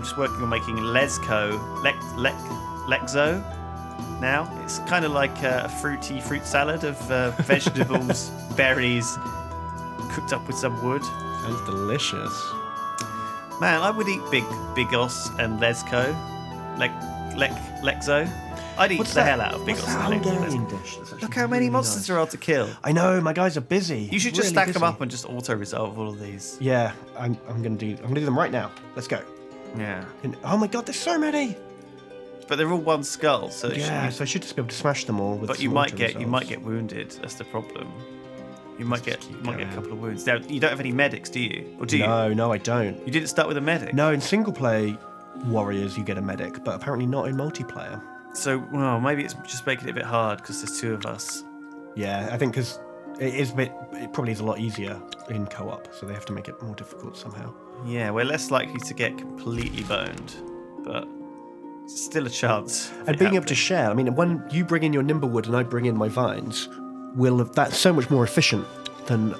just working on making Lexo now. It's kind of like a fruity fruit salad of vegetables, berries, cooked up with some wood. Sounds delicious. Man, I would eat Bigos and Lexo. I'd eat the hell out of Bigos and Hungarian Lexo. dish? Look how many monsters there are to kill. I know, my guys are busy. You should just Really stack busy. them up and just auto-resolve all of these. Yeah, I'm gonna do them right now. Let's go. Yeah. Oh my god, there's so many. But they're all one skull, so Yeah, so I should just be able to smash them all. With but you some might auto-resolves. get wounded. That's the problem. You might get a couple of wounds. Now you don't have any medics, do you? Or do you? No, I don't. You didn't start with a medic. No, in single play warriors you get a medic, but apparently not in multiplayer. So well, maybe it's just making it a bit hard because there's two of us. Yeah, I think because it probably is a lot easier in co-op, so they have to make it more difficult somehow. Yeah, we're less likely to get completely boned, but it's still a chance. And being able to share, I mean, when you bring in your Nimblewood and I bring in my vines, that's so much more efficient than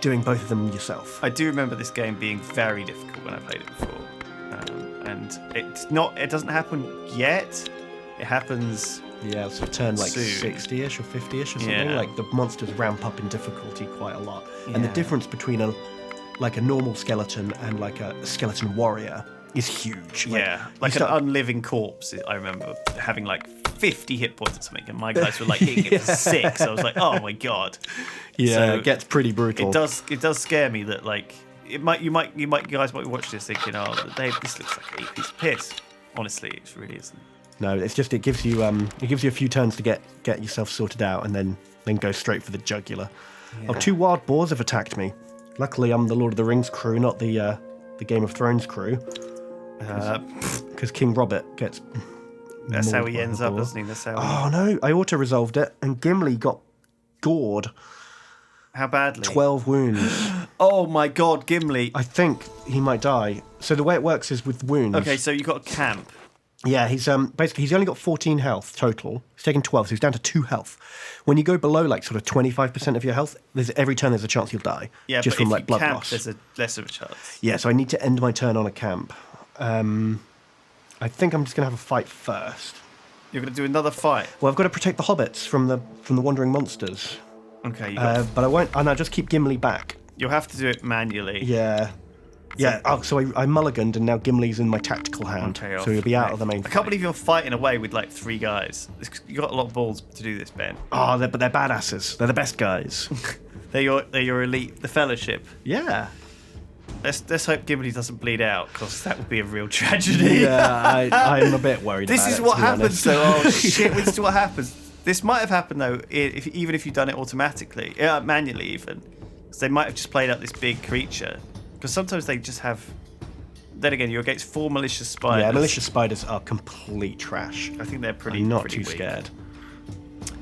doing both of them yourself. I do remember this game being very difficult when I played it before, and it doesn't happen yet. It happens. Yeah, so turn like soon. 60-ish or 50-ish or something. Yeah. Like the monsters ramp up in difficulty quite a lot. And the Yeah. difference between a normal skeleton and like a skeleton warrior is huge. Yeah, like an unliving corpse. I remember having like 50 hit points or something, and my guys were like hitting it for 6. I was like, oh my god. Yeah, So it gets pretty brutal. It does scare me that like you guys might watch this thinking, oh, this looks like a piece of piss. Honestly, it really isn't. No, it's just it gives you a few turns to get yourself sorted out, and then go straight for the jugular. Yeah. Oh, 2 wild boars have attacked me. Luckily, I'm the Lord of the Rings crew, not the Game of Thrones crew. Because King Robert gets. That's how mauled he by ends the up, boar. doesn't he? That's how. Oh no! I auto-resolved it, and Gimli got gored. How badly? 12 wounds. Oh my god, Gimli. I think he might die. So the way it works is with wounds. Okay, so you got a camp. Yeah, he's basically he's only got 14 health total. He's taken 12, so he's down to 2 health. When you go below like sort of 25% of your health, every turn there's a chance you'll die. Yeah, just but from if like you blood camp, loss. there's a less of a chance. Yeah, so I need to end my turn on a camp. I think I'm just gonna have a fight first. You're going to do another fight. Well, I've got to protect the hobbits from the wandering monsters. Okay, But I won't, and I'll just keep Gimli back. you'll have to do it manually. Yeah. Yeah, so I mulliganed, and now Gimli's in my tactical hand, Okay, so he'll be out of the main I fight. can't believe you're fighting away with like 3 guys. You got a lot of balls to do this, Ben. Oh, but they're badasses. They're the best guys. They're your elite, the Fellowship. Yeah. Let's hope Gimli doesn't bleed out, because that would be a real tragedy. Yeah, I'm a bit worried This about is it, what to be happens, honest. though. Oh shit! This is what happens. This might have happened though, even if you've done it automatically, manually even. Because they might have just played out this big creature. Because sometimes they just have. Then again, you're against 4 malicious spiders. Yeah, malicious spiders are complete trash. I think they're pretty. I'm not pretty too weak. sthered.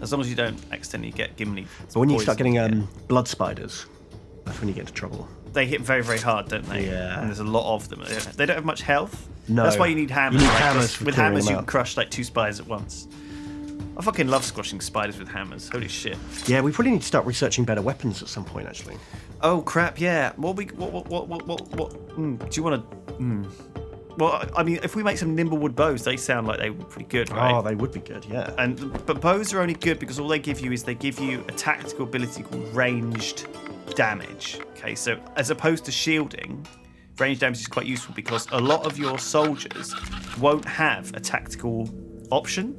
As long as you don't accidentally get Gimli. But when you start poisoned, getting blood spiders, that's when you get into trouble. they hit very, very hard, don't they? Yeah. And there's a lot of them. They don't have much health. No. That's why you need hammers. You need right? hammers for With clearing hammers, them you out. can crush like 2 spiders at once. I fucking love squashing spiders with hammers. Holy shit. Yeah, we probably need to start researching better weapons at some point, actually. Oh crap! Yeah. What? Do you want to? Well, I mean, if we make some Nimblewood bows, they sound like they were pretty good, right? Oh, they would be good, yeah. But bows are only good because all they give you is they give you a tactical ability called ranged damage. Okay, so as opposed to shielding, ranged damage is quite useful because a lot of your soldiers won't have a tactical option,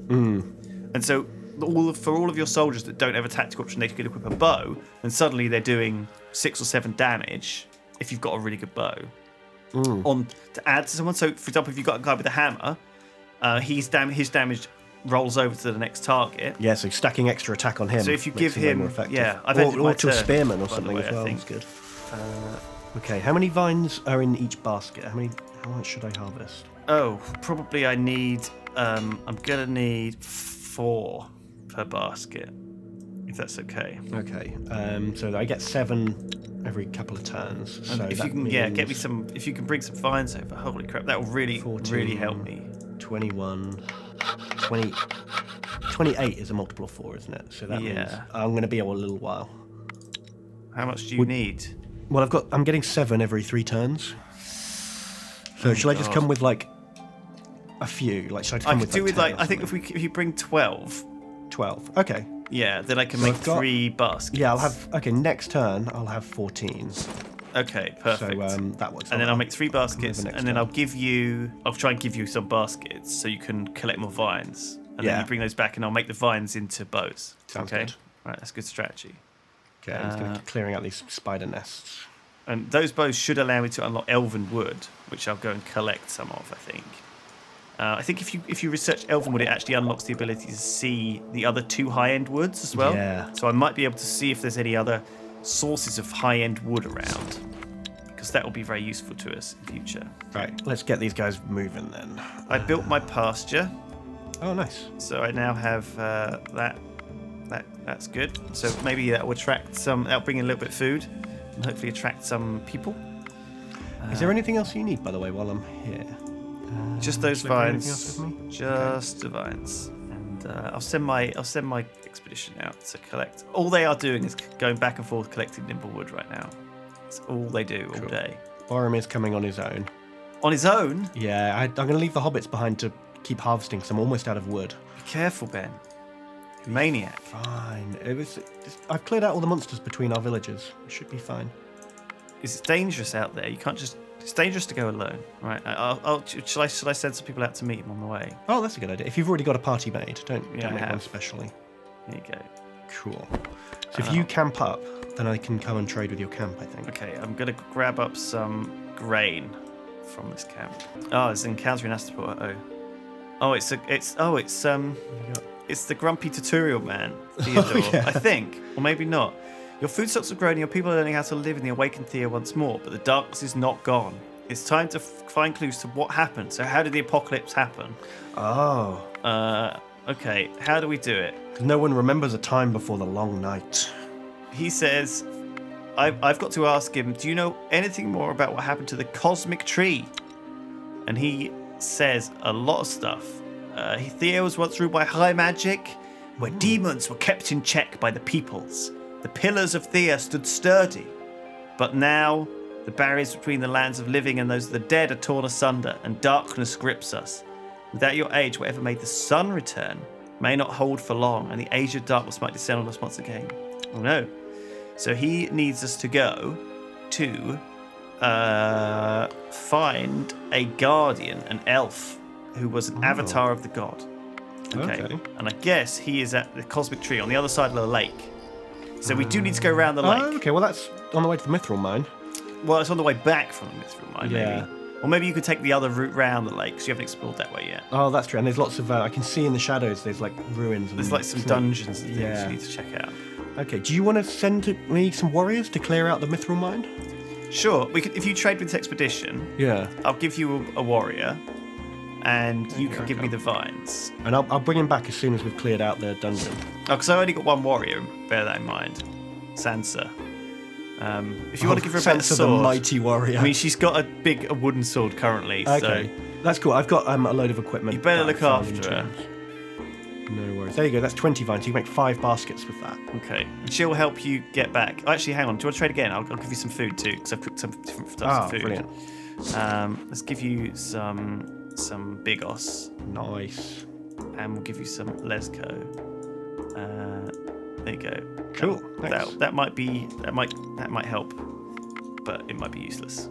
and so for all of your soldiers that don't have a tactical option, they can equip a bow, and suddenly they're doing 6 or 7 damage if you've got a really good bow. On to add to someone. So, for example, if you've got a guy with a hammer, his damage rolls over to the next target. Yeah, so stacking extra attack on him. So if you makes give way more him, effective. yeah, I've ended my or to a turn, spearman or by the something way, as well. I That's think. good. Okay, how many vines are in each basket? How much should I harvest? Oh, probably I need. I'm gonna need 4 per basket, if that's okay. Okay, so I get 7 every couple of turns. So If that you can, means get me some. If you can bring some vines over, holy crap, that will really, 14, really help me. 21, 20, 28 is a multiple of 4, isn't it? So that means I'm going to be a little while. How much do you need? Well, I'm getting 7 every 3 turns. So shall I just come with like a few. Like, should I I come could with do with 10 like or I think something? if you bring 12, 12. Okay. yeah, then I can So make I've got- 3 baskets. Yeah, I'll have. Okay, next turn I'll have 14. Okay, perfect. So that works. And then I'll make 3 baskets, next and then turn. I'll try and give you some baskets so you can collect more vines. And then Yeah. you bring those back, and I'll make the vines into bows. Sounds okay? good. Right, that's a good strategy. Okay, I'm just gonna clearing out these spider nests. And those bows should allow me to unlock elven wood, which I'll go and collect some of, I think. I think if you research elven wood, it actually unlocks the ability to see the other 2 high-end woods as well. Yeah. So I might be able to see if there's any other sources of high-end wood around, because that will be very useful to us in future. Right, let's get these guys moving then. I built my pasture, Oh, nice. so I now have that's good. So maybe that will attract some. That'll bring in a little bit of food, and hopefully attract some people. Is there anything else you need, by the way, while I'm here? Just those is there anything vines. else with me? Just the vines. And I'll send my expedition out to collect. All they are doing is going back and forth collecting nimblewood right now. That's all they do all day. Boromir's coming on his own. On his own. Yeah, I'm going to leave the hobbits behind to keep harvesting, because I'm almost out of wood. Be careful, Ben. Maniac. Fine. I've cleared out all the monsters between our villages. It should be fine. It's dangerous out there. You can't just. It's dangerous to go alone, right? Shall I send some people out to meet him on the way? Oh, that's a good idea. If you've already got a party made, don't Yeah, I make one have. specially. There you go. Cool. So if you camp up, then I can come and trade with your camp, I think. Okay, I'm gonna grab up some grain from this camp. Oh, it's encountering Astapor. It's the grumpy tutorial man, Theodore. yeah. I think, or maybe not. Your food stocks have grown and your people are learning how to live in the awakened Thea once more, but the darkness is not gone. It's time to find clues to what happened. So how did the apocalypse happen? Oh. Okay, how do we do it? 'Cause no one remembers a time before the long night. He says, I've got to ask him, do you know anything more about what happened to the cosmic tree? And he says a lot of stuff. Thea was once ruled by high magic, where demons were kept in check by the peoples. The pillars of Thea stood sturdy. But now, the barriers between the lands of living and those of the dead are torn asunder, and darkness grips us. Without your age, whatever made the sun return may not hold for long, and the age of darkness might descend on us once again. Oh no. So he needs us to go to find a guardian, an elf, who was an avatar of the god. Okay. And I guess he is at the cosmic tree on the other side of the lake. So we do need to go around the lake. Oh, okay. Well, that's on the way to the Mithril Mine. Well, it's on the way back from the Mithril Mine, Yeah. maybe. Or maybe you could take the other route round the lake, because you haven't explored that way yet. Oh, that's true. And there's lots of. I can see in the shadows. There's like ruins. And There's like some dungeons and things you need to check out. Okay. Do you want to send me some warriors to clear out the Mithril Mine? Sure. We could, if you trade with this expedition, Yeah. I'll give you a warrior, and you can give me the vines. And I'll bring him back as soon as we've cleared out the dungeon. Oh, because I only got one warrior. Bear that in mind. Sansa. If you want to give her a better Sansa, sword, the mighty warrior. I mean, she's got a wooden sword currently. Okay. That's cool. I've got a load of equipment. You better that I look found in after her. tombs. No worries. There you go. That's 20 vines. You can make 5 baskets with that. So, okay. And she'll help you get back. Oh, actually, hang on. Do you want to trade again? I'll give you some food too, because I've cooked some different types of food. Brilliant. Let's give you some bigos, Nice. and we'll give you some lesco. There you go. Cool. Thanks. That might help, but it might be useless.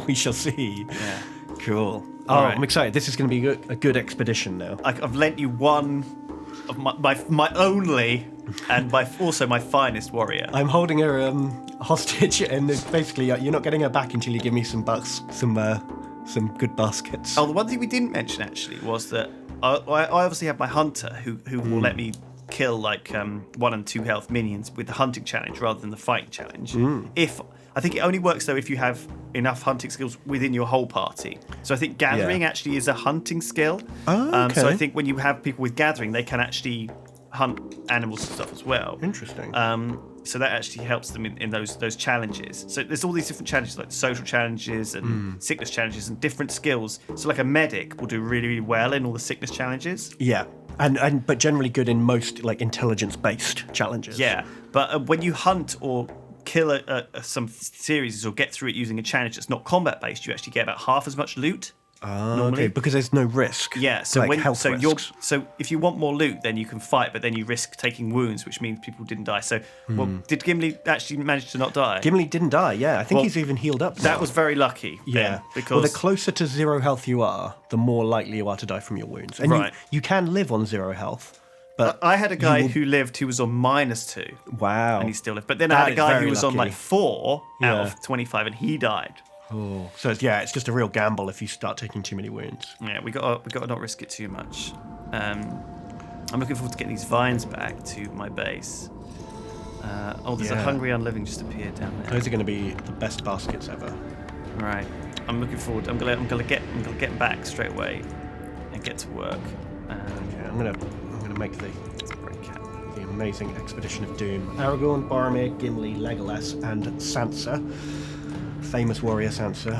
We shall see. Yeah. Cool. All right. I'm excited. This is going to be a good expedition now. I've lent you one of my only and also my finest warrior. I'm holding her hostage, and it's basically you're not getting her back until you give me some good baskets. Oh, the one thing we didn't mention actually was that I obviously have my hunter who will let me kill like 1 and 2 health minions with the hunting challenge rather than the fighting challenge. If I think it only works though if you have enough hunting skills within your whole party. So I think gathering actually is a hunting skill. Oh, okay. So I think when you have people with gathering, they can actually hunt animals and stuff as well. Interesting. So that actually helps them in those challenges. So there's all these different challenges, like social challenges and sickness challenges and different skills. So like a medic will do really, really well in all the sickness challenges. Yeah, but generally good in most like intelligence-based challenges. Yeah, but when you hunt or kill some series or get through it using a challenge that's not combat-based, you actually get about half as much loot. normally. Okay, because there's no risk. Yeah, so like health risks. so if you want more loot, then you can fight, but then you risk taking wounds, which means people didn't die. So, well, did Gimli actually manage to not die? Gimli didn't die. Yeah, I think Well, he's even healed up. That now. was very lucky. Yeah, Ben, because well, the closer to 0 health you are, the more likely you are to die from your wounds. And Right. you can live on 0 health, but I had a guy who lived who was on -2, wow. and he still lived. But then I That had a is guy very who was on lucky. like 4 out Yeah. of 25, and he died. Oh. So it's just a real gamble if you start taking too many wounds. Yeah, we got to not risk it too much. I'm looking forward to getting these vines back to my base. There's a Yeah. hungry unliving just appeared down there. Those are going to be the best baskets ever. Right, I'm looking forward. I'm gonna get them back straight away and get to work. Yeah, I'm gonna make the It's a great cat. amazing Expedition of Doom. Aragorn, Boromir, Gimli, Legolas, and Sansa. Famous warrior Sansa.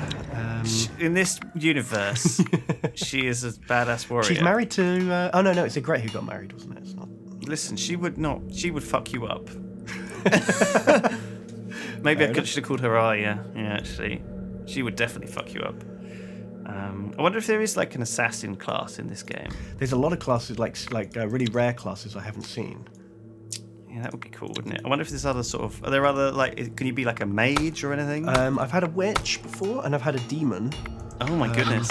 In this universe, she is a badass warrior. She's married to. Oh no, it's Ygritte who got married, wasn't it? It's not. Listen, she would not. She would fuck you up. Maybe I should have called her Arya. Yeah, actually, she would definitely fuck you up. I wonder if there is like an assassin class in this game. There's a lot of classes, like really rare classes I haven't seen. Yeah, that would be cool, wouldn't it? I wonder if there's other sort of. Are there other like? Can you be like a mage or anything? I've had a witch before, and I've had a demon. Oh my goodness!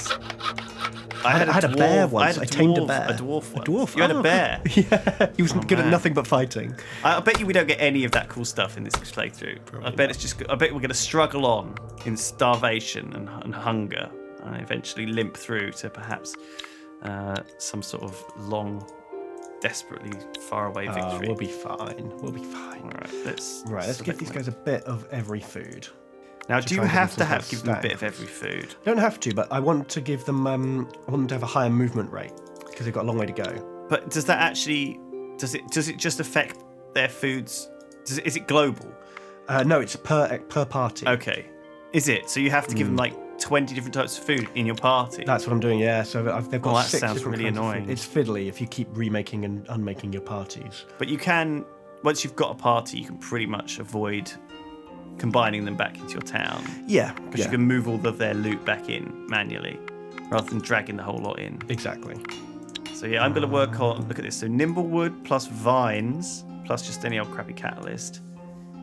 I had a bear once. I tamed a bear. A dwarf. A dwarf. You had a bear. Yeah, he was good at man. nothing but fighting. I bet you we don't get any of that cool stuff in this playthrough. I bet I bet we're going to struggle on in starvation and hunger, and eventually limp through to perhaps some sort of long, desperately far away victory. We'll be fine. We'll be fine. All right, let's Give these guys a bit of every food. Now, do you have to give them a stack. bit of every food? Don't have to, but I want to give them. I want them to have a higher movement rate because they've got a long way to go. But does that actually? Does it just affect their foods? Is it global? No, it's per party. Okay, is it? So you have to give them like 20 different types of food in your party. That's what I'm doing. Yeah, so they've got Well, that 6 sounds different really kinds of food. annoying. It's fiddly if you keep remaking and unmaking your parties. But you can, once you've got a party, you can pretty much avoid combining them back into your town. Yeah, Because you can move all of their loot back in manually, rather than dragging the whole lot in. exactly. So yeah, I'm going to work on, look at this. So Nimblewood plus vines, plus just any old crappy catalyst.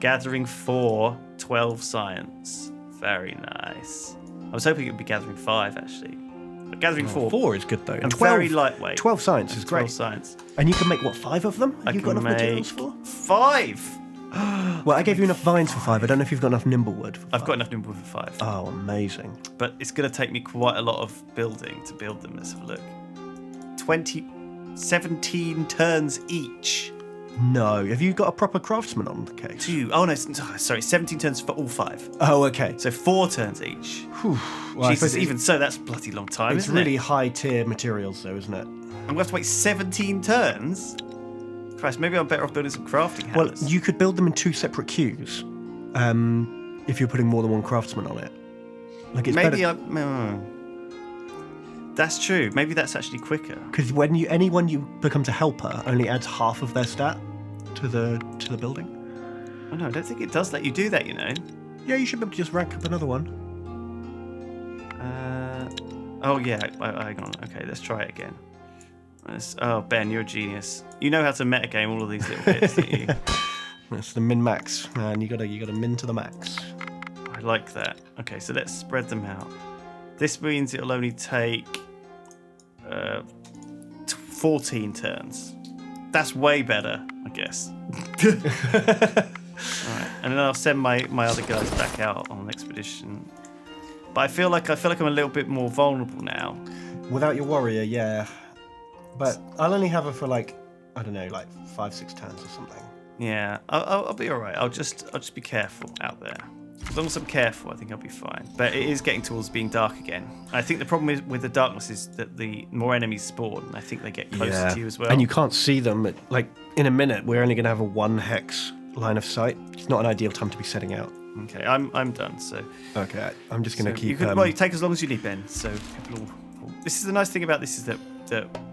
Gathering 4, 12 science. Very nice. I was hoping it would be gathering 5, actually. But gathering 4. 4 is good though. And And very lightweight. 12 science is 12 great. science. And you can make what, 5 of them? I You got can enough materials make for? 5! Well, I gave you enough vines for 5. I don't know if you've got enough nimblewood. For I've 5. got enough Nimblewood for 5. Oh, amazing. But it's going to take me quite a lot of building to build them. Let's have a look. 17 turns each. No, have you got a proper craftsman on the case? 2. Oh no, sorry, 17 turns for all 5. Oh, okay. So 4 turns each. Whew. Well, I Jesus, suppose even so, that's a bloody long time, it's isn't really it? high tier materials, though, isn't it? I'm going to have to wait 17 turns? Christ, maybe I'm better off building some crafting Well, hammers. you could build them in 2 separate queues, if you're putting more than one craftsman on it. Like it's maybe better that's true. Maybe that's actually quicker. because when anyone you becomes a helper only adds half of their stat to the building. Oh no, I don't think it does let you do that, you know. Yeah, you should be able to just rank up another one. Oh yeah, hang on. Okay, let's try it again. Oh, Ben, you're a genius. You know how to metagame all of these little bits, don't you? That's the min max, man. You gotta min to the max. I like that. Okay, so let's spread them out. This means it'll only take 14 turns. That's way better, I guess. Alright, and then I'll send my other guys back out on an expedition. But I feel like I'm a little bit more vulnerable now. Without your warrior, yeah. But I'll only have her for like 5-6 turns or something. Yeah, I'll be all right. I'll just be careful out there. As long as I'm careful, I think I'll be fine. But it is getting towards being dark again. I think the problem with the darkness is that the more enemies spawn, and I think they get closer to you as well. And you can't see them. In a minute, we're only going to have a 1 hex line of sight. It's not an ideal time to be setting out. Okay, I'm done. So Okay, I'm just going to keep. You take as long as you need, Ben. So people all. This is the nice thing about this is that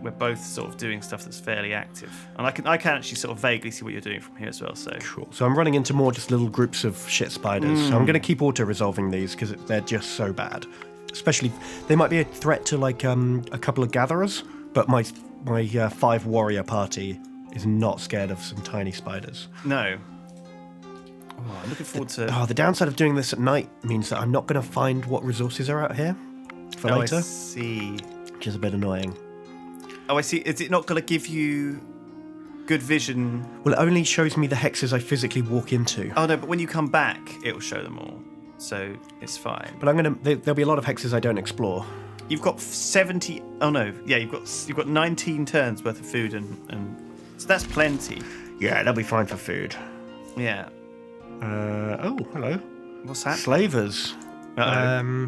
we're both sort of doing stuff that's fairly active, and I can actually sort of vaguely see what you're doing from here as well. So Cool. So I'm running into more just little groups of shit spiders. So I'm going to keep auto resolving these because they're just so bad. Especially, they might be a threat to like a couple of gatherers, but my 5 warrior party is not scared of some tiny spiders. No. Oh, I'm looking forward to... Oh, the downside of doing this at night means that I'm not going to find what resources are out here for later. I see. Which is a bit annoying. Oh, I see. Is it not going to give you good vision? Well, it only shows me the hexes I physically walk into. Oh, no, but when you come back, it will show them all. So it's fine. But there'll be a lot of hexes I don't explore. You've got 70... Oh, no. Yeah, you've got 19 turns worth of food and... So that's plenty. Yeah, that'll be fine for food. Yeah. Oh, hello. What's that? Slavers. Uh-oh.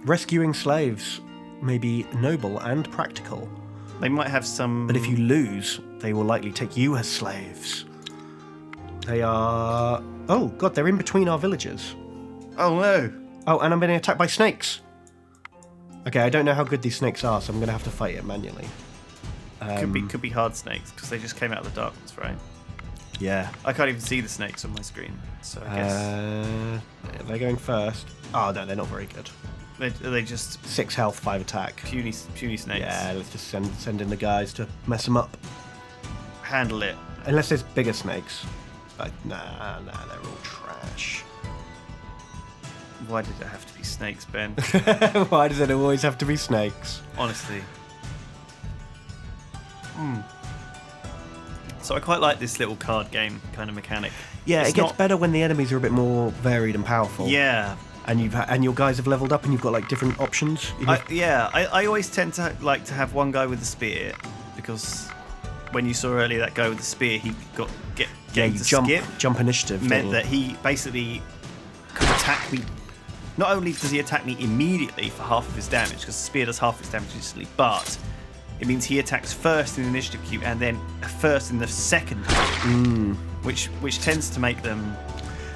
Rescuing slaves may be noble and practical. They might have some... But if you lose, they will likely take you as slaves. They are... Oh, God, they're in between our villages. Oh, no. Oh, and I'm being attacked by snakes. Okay, I don't know how good these snakes are, so I'm going to have to fight it manually. Could be hard snakes, because they just came out of the darkness, right? Yeah. I can't even see the snakes on my screen, so I guess... They're going first. Oh, no, they're not very good. They just... 6 health, 5 attack. Puny snakes. Yeah, let's just send in the guys to mess them up. Handle it. Unless there's bigger snakes. But nah, they're all trash. Why did it have to be snakes, Ben? Why does it always have to be snakes? Honestly. So I quite like this little card game kind of mechanic. Yeah, It's it gets not- better when the enemies are a bit more varied and powerful. Yeah. And your guys have leveled up and you've got like different options. I always tend to like to have one guy with a spear, because when you saw earlier that guy with the spear, he gained you to jump skip. jump initiative. Meant don't you? that he basically could attack me. Not only does he attack me immediately for half of his damage, because the spear does half his damage instantly, but it means he attacks first in the initiative queue and then first in the second queue, which tends to make them...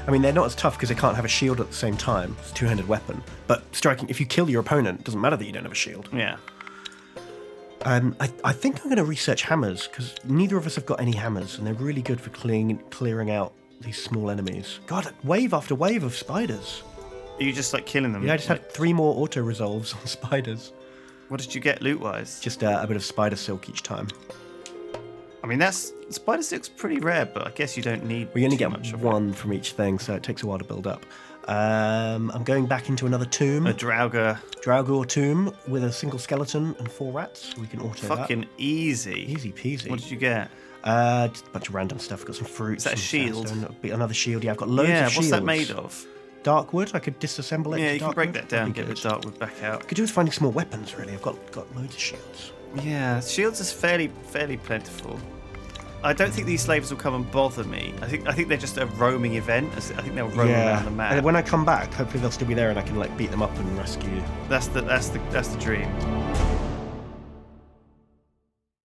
I mean, they're not as tough because they can't have a shield at the same time. It's a two-handed weapon. But striking, if you kill your opponent, it doesn't matter that you don't have a shield. Yeah. I think I'm going to research hammers, because neither of us have got any hammers, and they're really good for clearing out these small enemies. God, wave after wave of spiders. Are you just like killing them? Yeah, I just had 3 more auto-resolves on spiders. What did you get loot-wise? Just a bit of spider silk each time. I mean, spider silk's pretty rare, but I guess you don't need We only too get much of one from each thing, so it takes a while to build up. I'm going back into another tomb. A Draugr tomb with a single skeleton and 4 rats. We can auto Fucking that. easy. Easy peasy. What did you get? Just a bunch of random stuff. I've got some fruits. Is that a and shield? sandstone. Another shield. Yeah, I've got loads Yeah, of shields. what's that made of? Dark wood. I could disassemble it. Yeah, into you can dark break wood. that down, That'd get be the good. dark wood back out. Could do with finding some more weapons. Really, I've got loads of shields. Yeah, shields is fairly plentiful. I don't think these slaves will come and bother me. I think they're just a roaming event. I think they'll roam around the map. And when I come back, hopefully they'll still be there, and I can like beat them up and rescue. That's the dream.